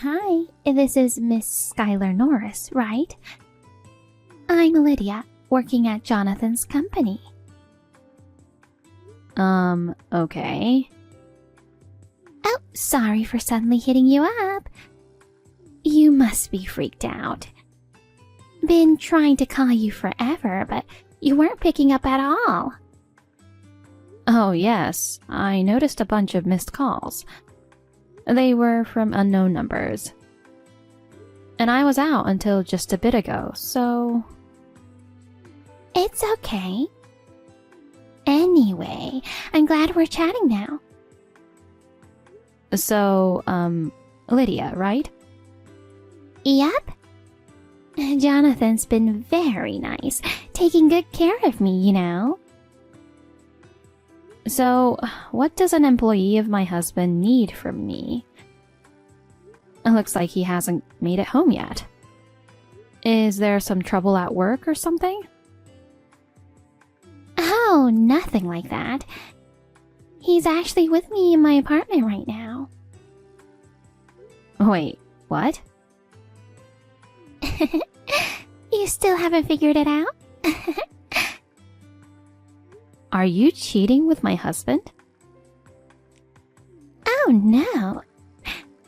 Hi, this is Miss Skylar Norris, right? I'm Lydia, working at Jonathan's company. Okay. Oh, sorry for suddenly hitting you up. You must be freaked out. Been trying to call you forever, but you weren't picking up at all. Oh, yes, I noticed a bunch of missed calls. They were from unknown numbers. And I was out until just a bit ago, so... It's okay. Anyway, I'm glad we're chatting now. So, Lydia, right? Yep. Jonathan's been very nice, taking good care of me, you know. So, what does an employee of my husband need from me? It looks like he hasn't made it home yet. Is there some trouble at work or something? Oh, nothing like that. He's actually with me in my apartment right now. Wait, what? You still haven't figured it out? Are you cheating with my husband? Oh, no.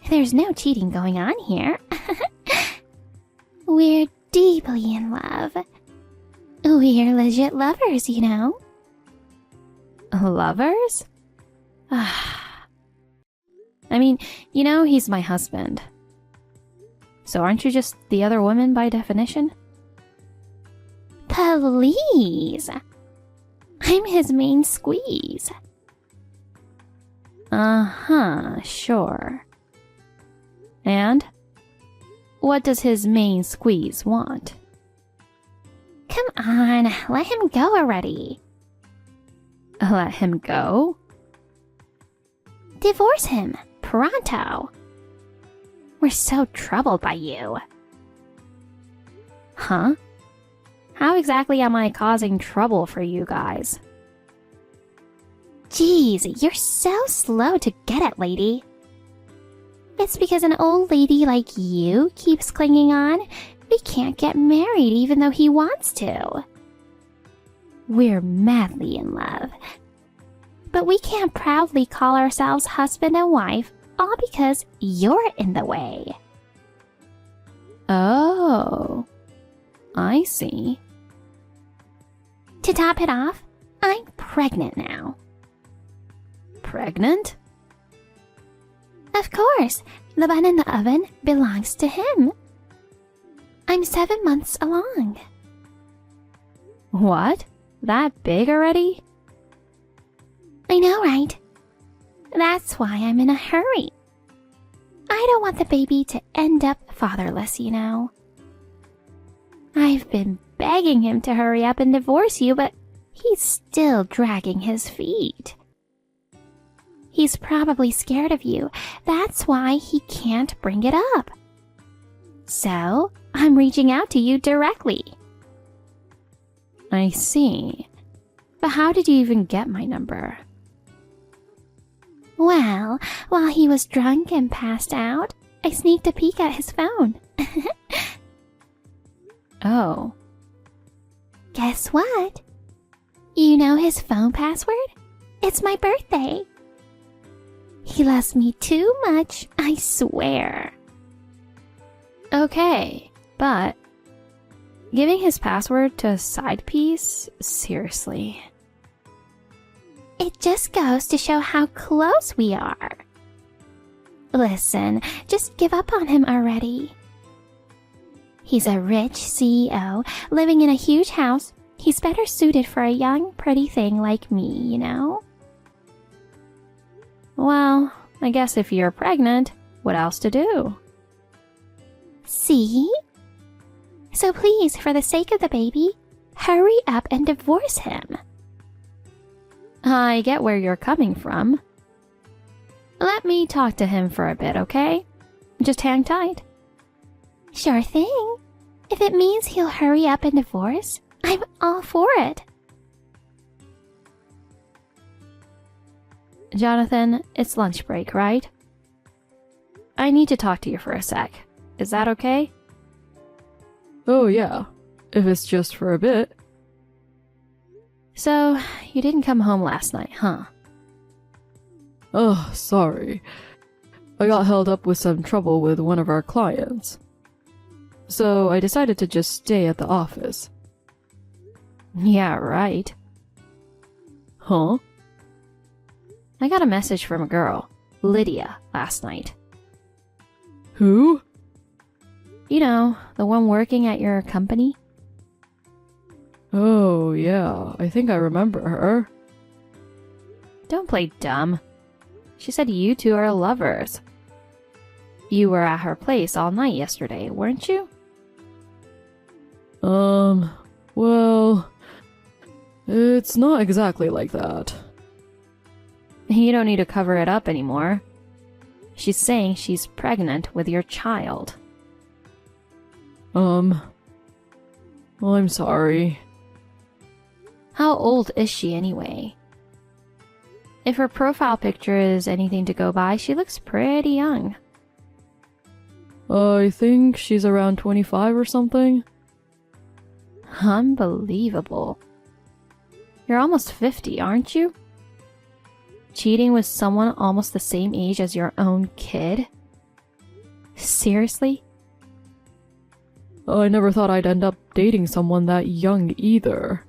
There's no cheating going on here. We're deeply in love. We're legit lovers, you know? Lovers? I mean, you know he's my husband. So aren't you just the other woman by definition? Please. I'm his main squeeze. Uh-huh, sure. And? What does his main squeeze want? Come on, let him go already. Let him go? Divorce him, pronto. We're so troubled by you. Huh? How exactly am I causing trouble for you guys? Jeez, you're so slow to get it, lady. It's because an old lady like you keeps clinging on. We can't get married even though he wants to. We're madly in love. But we can't proudly call ourselves husband and wife all because you're in the way. Oh, I see. To top it off, I'm pregnant now. Pregnant? Of course, the bun in the oven belongs to him. I'm 7 months along. What? That big already? I know, right? That's why I'm in a hurry. I don't want the baby to end up fatherless, you know. I've been begging him to hurry up and divorce you, but he's still dragging his feet. He's probably scared of you. That's why he can't bring it up. So, I'm reaching out to you directly. I see. But how did you even get my number? Well, while he was drunk and passed out, I sneaked a peek at his phone. Oh. Guess what? You know his phone password? It's my birthday. He loves me too much, I swear. Okay, but giving his password to a side piece? Seriously. It just goes to show how close we are. Listen, just give up on him already. He's a rich CEO living in a huge house. He's better suited for a young, pretty thing like me, you know? Well, I guess if you're pregnant, what else to do? See? So please, for the sake of the baby, hurry up and divorce him. I get where you're coming from. Let me talk to him for a bit, okay? Just hang tight. Sure thing. If it means he'll hurry up and divorce, I'm all for it. Jonathan, it's lunch break, right? I need to talk to you for a sec. Is that okay? Oh yeah, if it's just for a bit. So, you didn't come home last night, huh? Oh, sorry. I got held up with some trouble with one of our clients. So I decided to just stay at the office. Yeah, right. Huh? I got a message from a girl, Lydia, last night. Who? You know, the one working at your company? Oh, yeah, I think I remember her. Don't play dumb. She said you two are lovers. You were at her place all night yesterday, weren't you? Well, it's not exactly like that. You don't need to cover it up anymore. She's saying she's pregnant with your child. Well, I'm sorry. How old is she anyway? If her profile picture is anything to go by, she looks pretty young. I think she's around 25 or something. Unbelievable. You're almost 50, aren't you? Cheating with someone almost the same age as your own kid? Seriously? I never thought I'd end up dating someone that young either.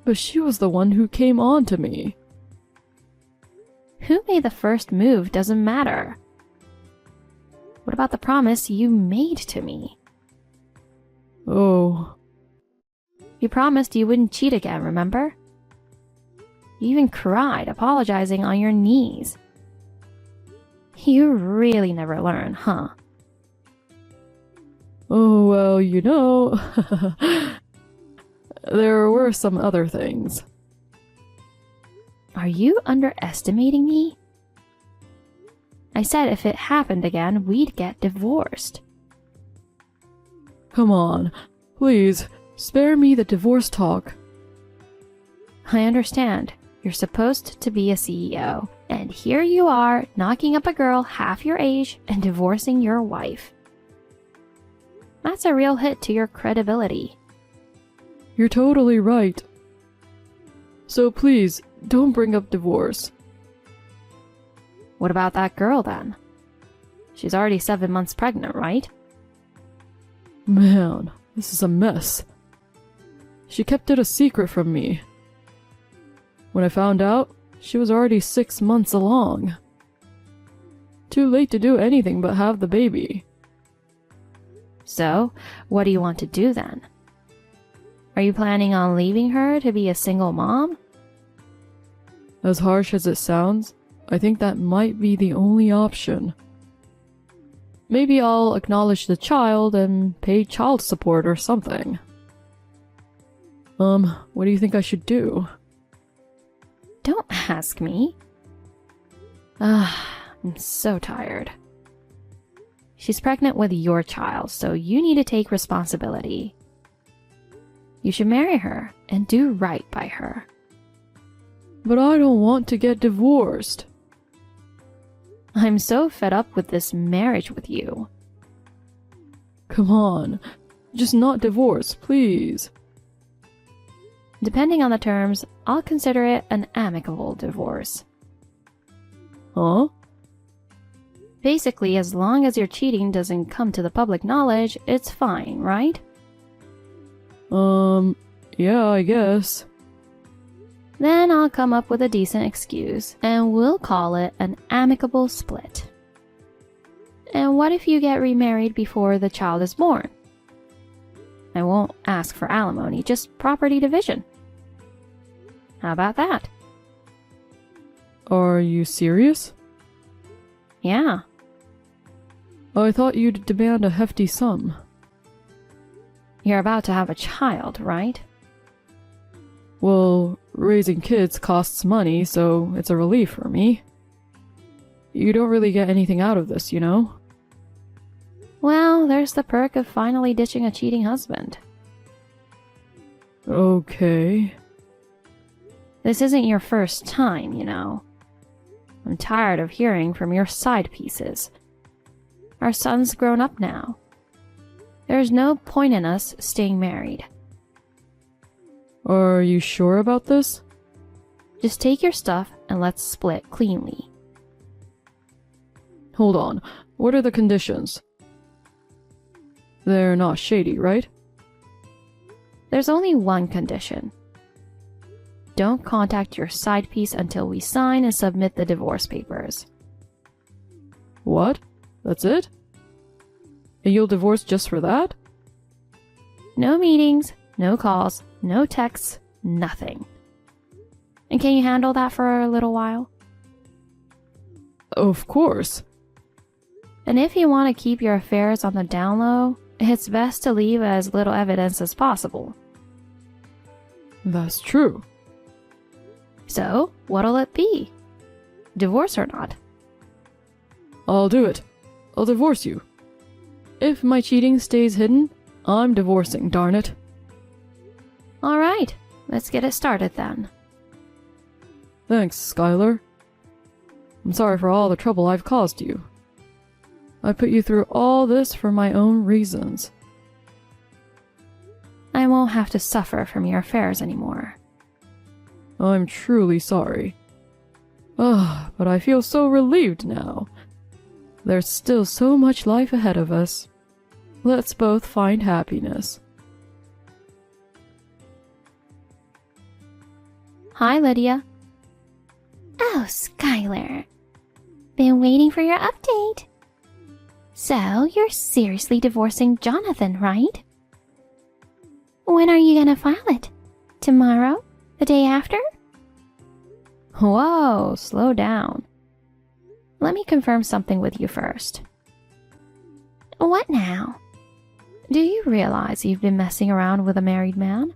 But she was the one who came on to me. Who made the first move doesn't matter. What about the promise you made to me? Oh. You promised you wouldn't cheat again, remember? You even cried, apologizing on your knees. You really never learn, huh? Oh, well, you know, there were some other things. Are you underestimating me? I said if it happened again, we'd get divorced. Come on, please, spare me the divorce talk. I understand. You're supposed to be a CEO, and here you are knocking up a girl half your age and divorcing your wife. That's a real hit to your credibility. You're totally right. So please, don't bring up divorce. What about that girl then? She's already 7 months pregnant, right? Man, this is a mess. She kept it a secret from me. When I found out, she was already 6 months along. Too late to do anything but have the baby. So, what do you want to do then? Are you planning on leaving her to be a single mom? As harsh as it sounds, I think that might be the only option. Maybe I'll acknowledge the child and pay child support or something. What do you think I should do? Don't ask me. I'm so tired. She's pregnant with your child, so you need to take responsibility. You should marry her and do right by her. But I don't want to get divorced. I'm so fed up with this marriage with you. Come on, just not divorce, please. Depending on the terms, I'll consider it an amicable divorce. Huh? Basically, as long as your cheating doesn't come to the public knowledge, it's fine, right? Yeah, I guess. Then I'll come up with a decent excuse, and we'll call it an amicable split. And what if you get remarried before the child is born? I won't ask for alimony, just property division. How about that? Are you serious? Yeah. I thought you'd demand a hefty sum. You're about to have a child, right? Well, raising kids costs money, so it's a relief for me. You don't really get anything out of this, you know? Well, there's the perk of finally ditching a cheating husband. Okay. This isn't your first time, you know. I'm tired of hearing from your side pieces. Our son's grown up now. There's no point in us staying married. Are you sure about this? Just take your stuff and let's split cleanly. Hold on. What are the conditions? They're not shady, right? There's only one condition. Don't contact your side piece until we sign and submit the divorce papers. What? That's it? And you'll divorce just for that? No meetings, no calls, no texts, nothing. And can you handle that for a little while? Of course. And if you want to keep your affairs on the down low, it's best to leave as little evidence as possible. That's true. So, what'll it be? Divorce or not? I'll do it. I'll divorce you. If my cheating stays hidden, I'm divorcing, darn it. Alright, let's get it started then. Thanks, Skylar. I'm sorry for all the trouble I've caused you. I put you through all this for my own reasons. I won't have to suffer from your affairs anymore. I'm truly sorry. But I feel so relieved now. There's still so much life ahead of us. Let's both find happiness. Hi, Lydia. Oh, Skylar. Been waiting for your update. So, you're seriously divorcing Jonathan, right? When are you gonna file it? Tomorrow? The day after? Whoa, slow down. Let me confirm something with you first. What now? Do you realize you've been messing around with a married man?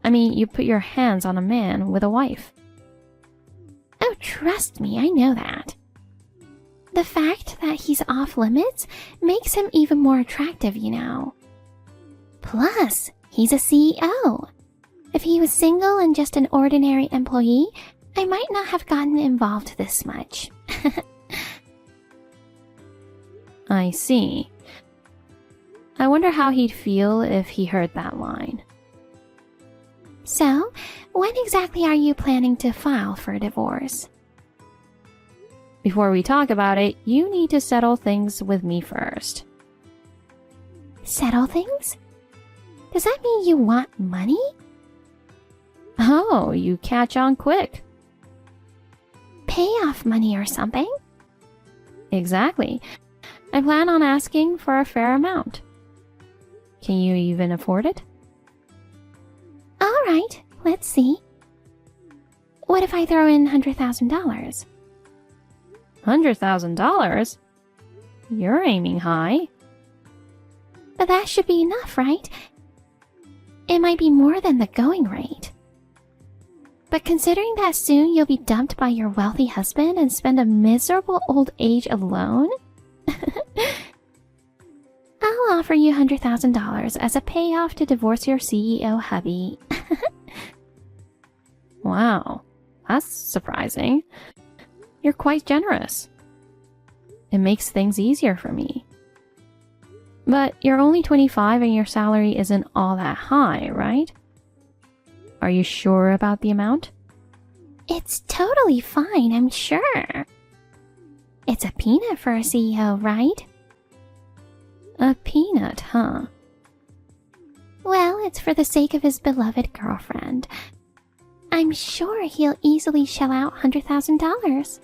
I mean, you put your hands on a man with a wife. Oh, trust me, I know that. The fact that he's off limits makes him even more attractive, you know. Plus, he's a CEO. If he was single and just an ordinary employee, I might not have gotten involved this much. I see. I wonder how he'd feel if he heard that line. So, when exactly are you planning to file for a divorce? Before we talk about it, you need to settle things with me first. Settle things? Does that mean you want money? Oh, you catch on quick. Payoff money or something? Exactly. I plan on asking for a fair amount. Can you even afford it? Alright, let's see. What if I throw in $100,000? $100,000? You're aiming high. But that should be enough, right? It might be more than the going rate. But considering that soon you'll be dumped by your wealthy husband and spend a miserable old age alone, I'll offer you $100,000 as a payoff to divorce your CEO hubby. Wow, that's surprising. You're quite generous. It makes things easier for me. But you're only 25 and your salary isn't all that high, right? Are you sure about the amount? It's totally fine, I'm sure. It's a peanut for a CEO, right? A peanut, huh? Well, it's for the sake of his beloved girlfriend. I'm sure he'll easily shell out $100,000.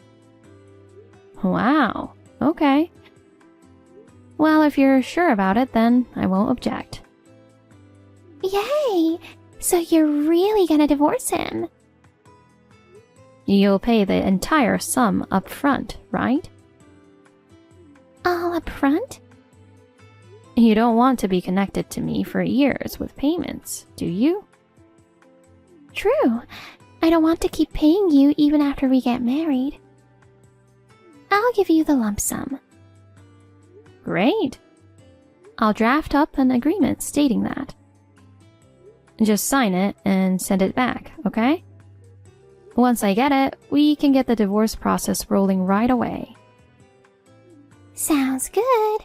Wow, okay. Well, if you're sure about it, then I won't object. Yay! So you're really gonna divorce him? You'll pay the entire sum up front, right? All up front? You don't want to be connected to me for years with payments, do you? True. I don't want to keep paying you even after we get married. I'll give you the lump sum. Great. I'll draft up an agreement stating that. Just sign it and send it back, okay? Once I get it, we can get the divorce process rolling right away. Sounds good.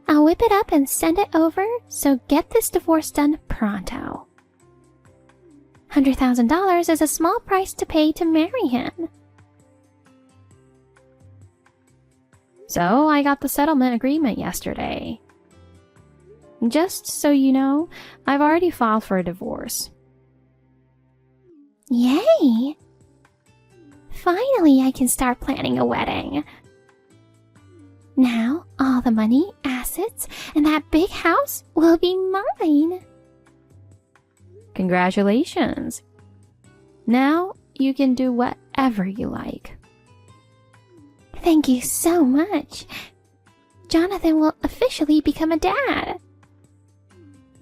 I'll whip it up and send it over, so get this divorce done pronto. $100,000 is a small price to pay to marry him. So I got the settlement agreement yesterday. Just so you know, I've already filed for a divorce. Yay! Finally, I can start planning a wedding. Now, all the money, assets, and that big house will be mine. Congratulations. Now you can do whatever you like. Thank you so much. Jonathan will officially become a dad.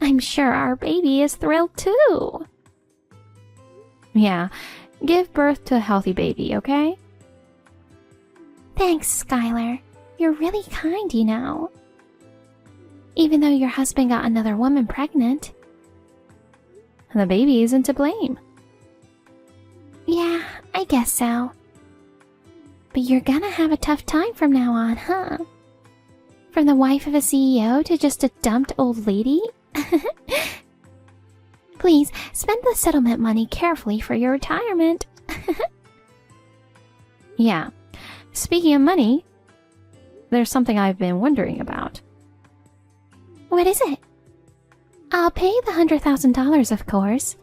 I'm sure our baby is thrilled too. Yeah, give birth to a healthy baby, okay? Thanks, Skylar. You're really kind, you know. Even though your husband got another woman pregnant. The baby isn't to blame. Yeah, I guess so. But you're gonna have a tough time from now on, huh? From the wife of a CEO to just a dumped old lady? Please, spend the settlement money carefully for your retirement. Yeah. Speaking of money, there's something I've been wondering about. What is it? I'll pay the $100,000, of course.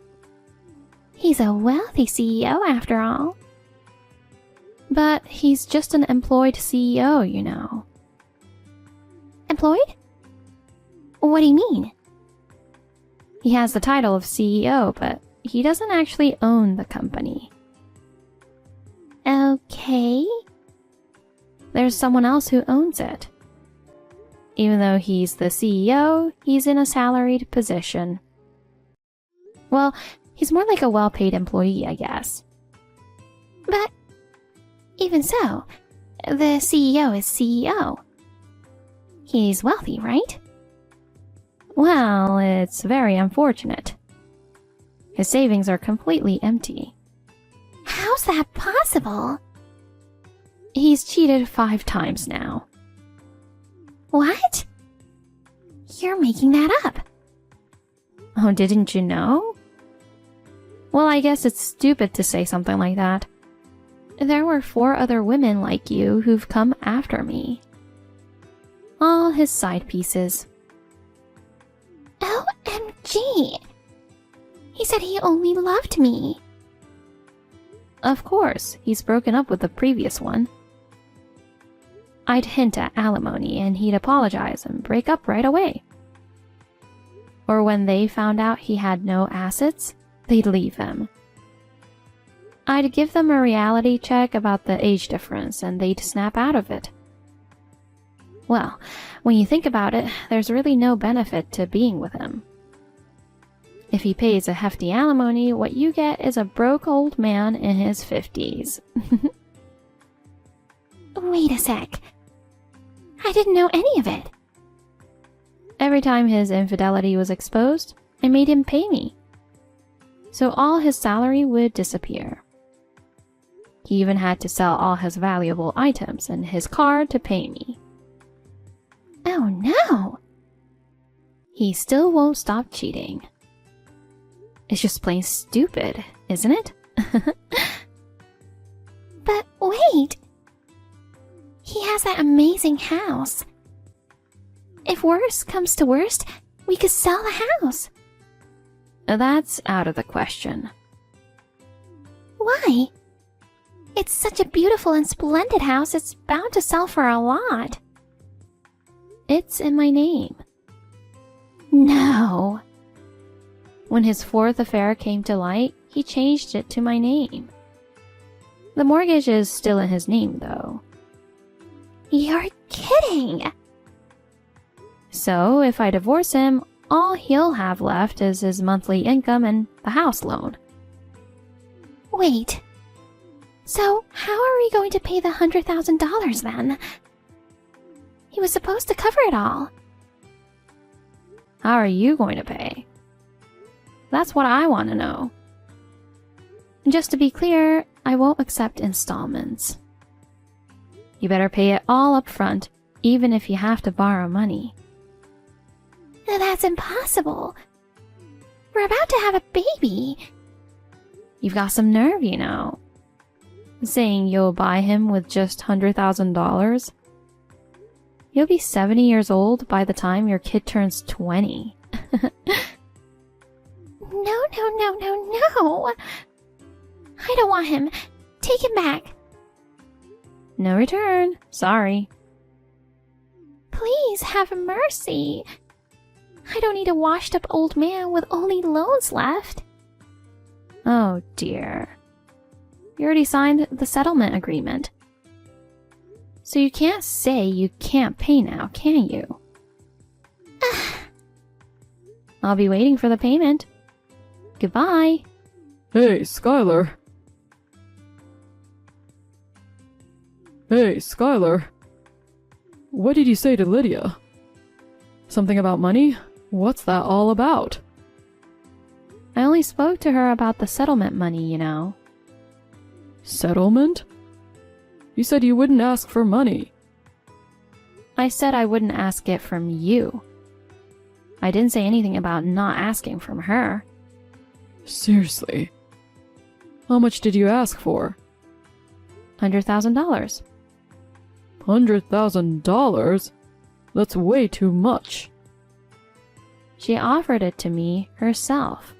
He's a wealthy CEO after all. But he's just an employed CEO, you know. Employed? What do you mean? He has the title of CEO, but he doesn't actually own the company. Okay. There's someone else who owns it. Even though he's the CEO, he's in a salaried position. Well, he's more like a well-paid employee, I guess. But even so, the CEO is CEO. He's wealthy, right? Well, it's very unfortunate. His savings are completely empty. How's that possible? He's cheated 5 times now. What? You're making that up. Oh, didn't you know? Well, I guess it's stupid to say something like that. There were 4 other women like you who've come after me. All his side pieces. OMG! He said he only loved me. Of course, he's broken up with the previous one. I'd hint at alimony and he'd apologize and break up right away. Or when they found out he had no assets, they'd leave him. I'd give them a reality check about the age difference and they'd snap out of it. Well, when you think about it, there's really no benefit to being with him. If he pays a hefty alimony, what you get is a broke old man in his 50s. Wait a sec. I didn't know any of it. Every time his infidelity was exposed, I made him pay me. So all his salary would disappear. He even had to sell all his valuable items and his car to pay me. Oh no! He still won't stop cheating. It's just plain stupid, isn't it? But wait! He has that amazing house. If worst comes to worst, we could sell the house. That's out of the question. Why? It's such a beautiful and splendid house, it's bound to sell for a lot. It's in my name. No. When his 4th affair came to light, he changed it to my name. The mortgage is still in his name, though. You're kidding! So, if I divorce him, all he'll have left is his monthly income and the house loan. Wait. So, how are we going to pay the $100,000 then? He was supposed to cover it all. How are you going to pay? That's what I want to know. Just to be clear, I won't accept installments. You better pay it all up front, even if you have to borrow money. That's impossible. We're about to have a baby. You've got some nerve, you know. Saying you'll buy him with just $100,000? You'll be 70 years old by the time your kid turns 20. No. I don't want him. Take him back. No return. Sorry. Please have mercy. I don't need a washed-up old man with only loans left. Oh dear. You already signed the settlement agreement. So you can't say you can't pay now, can you? I'll be waiting for the payment. Goodbye. Hey, Skylar. Hey, Skylar. What did you say to Lydia? Something about money? What's that all about? I only spoke to her about the settlement money, you know. Settlement? You said you wouldn't ask for money. I said I wouldn't ask it from you. I didn't say anything about not asking from her. Seriously? How much did you ask for? $100,000. $100,000? That's way too much. She offered it to me herself.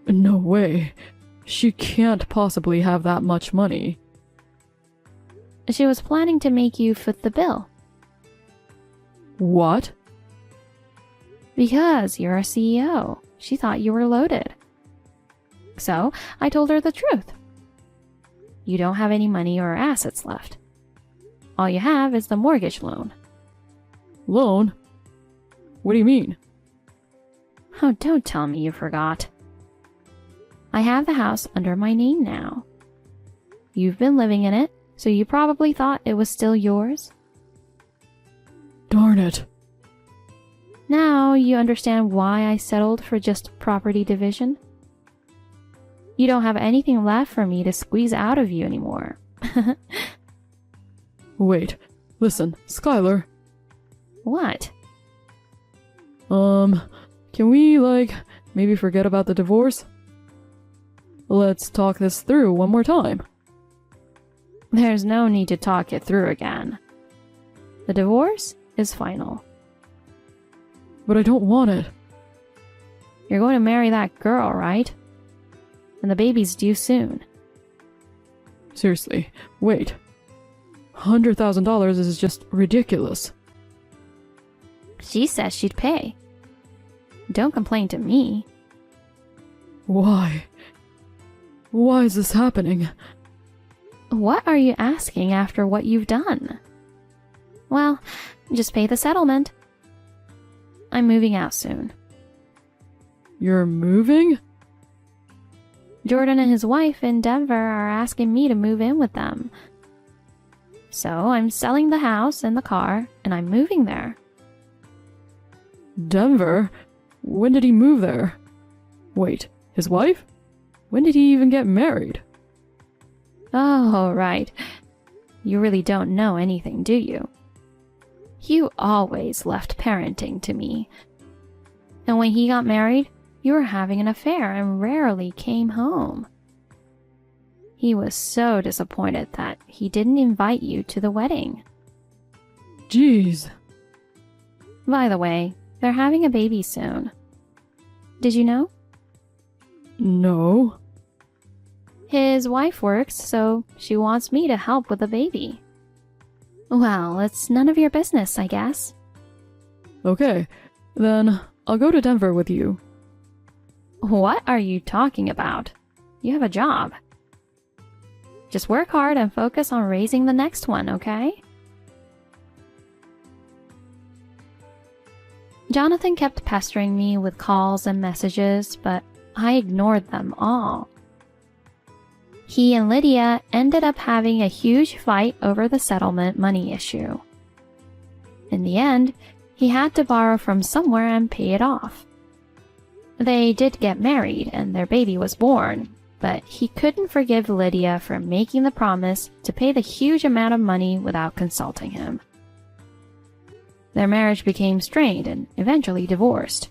No way. She can't possibly have that much money. She was planning to make you foot the bill. What? Because you're a CEO. She thought you were loaded. So I told her the truth. You don't have any money or assets left. All you have is the mortgage loan. Loan? What do you mean? Oh, don't tell me you forgot. I have the house under my name now. You've been living in it, so you probably thought it was still yours. Darn it. Now you understand why I settled for just property division? You don't have anything left for me to squeeze out of you anymore. Wait, listen, Skylar. What? Can we, maybe forget about the divorce? Let's talk this through one more time. There's no need to talk it through again. The divorce is final. But I don't want it. You're going to marry that girl, right? And the baby's due soon. Seriously, wait. $100,000 is just ridiculous. She says she'd pay. Don't complain to me. Why? Why is this happening? What are you asking after what you've done? Well, just pay the settlement. I'm moving out soon. You're moving? Jordan and his wife in Denver are asking me to move in with them. So I'm selling the house and the car, and I'm moving there. Denver? When did he move there? Wait, his wife? When did he even get married? Oh, right. You really don't know anything, do you? You always left parenting to me. And when he got married, you were having an affair and rarely came home. He was so disappointed that he didn't invite you to the wedding. Jeez. By the way, they're having a baby soon. Did you know? No. His wife works, so she wants me to help with the baby. Well, it's none of your business, I guess. Okay, then I'll go to Denver with you. What are you talking about? You have a job. Just work hard and focus on raising the next one, okay? Jonathan kept pestering me with calls and messages, but I ignored them all. He and Lydia ended up having a huge fight over the settlement money issue. In the end, he had to borrow from somewhere and pay it off. They did get married and their baby was born, but he couldn't forgive Lydia for making the promise to pay the huge amount of money without consulting him. Their marriage became strained and eventually divorced.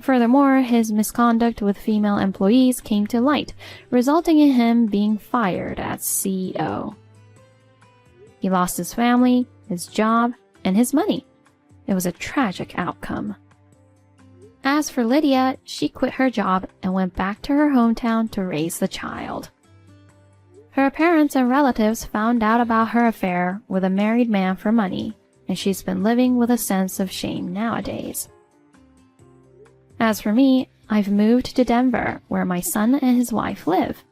Furthermore, his misconduct with female employees came to light, resulting in him being fired as CEO. He lost his family, his job, and his money. It was a tragic outcome. As for Lydia, she quit her job and went back to her hometown to raise the child. Her parents and relatives found out about her affair with a married man for money, and she's been living with a sense of shame nowadays. As for me, I've moved to Denver, where my son and his wife live.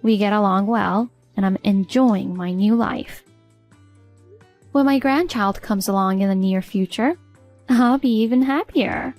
We get along well, and I'm enjoying my new life. When my grandchild comes along in the near future, I'll be even happier.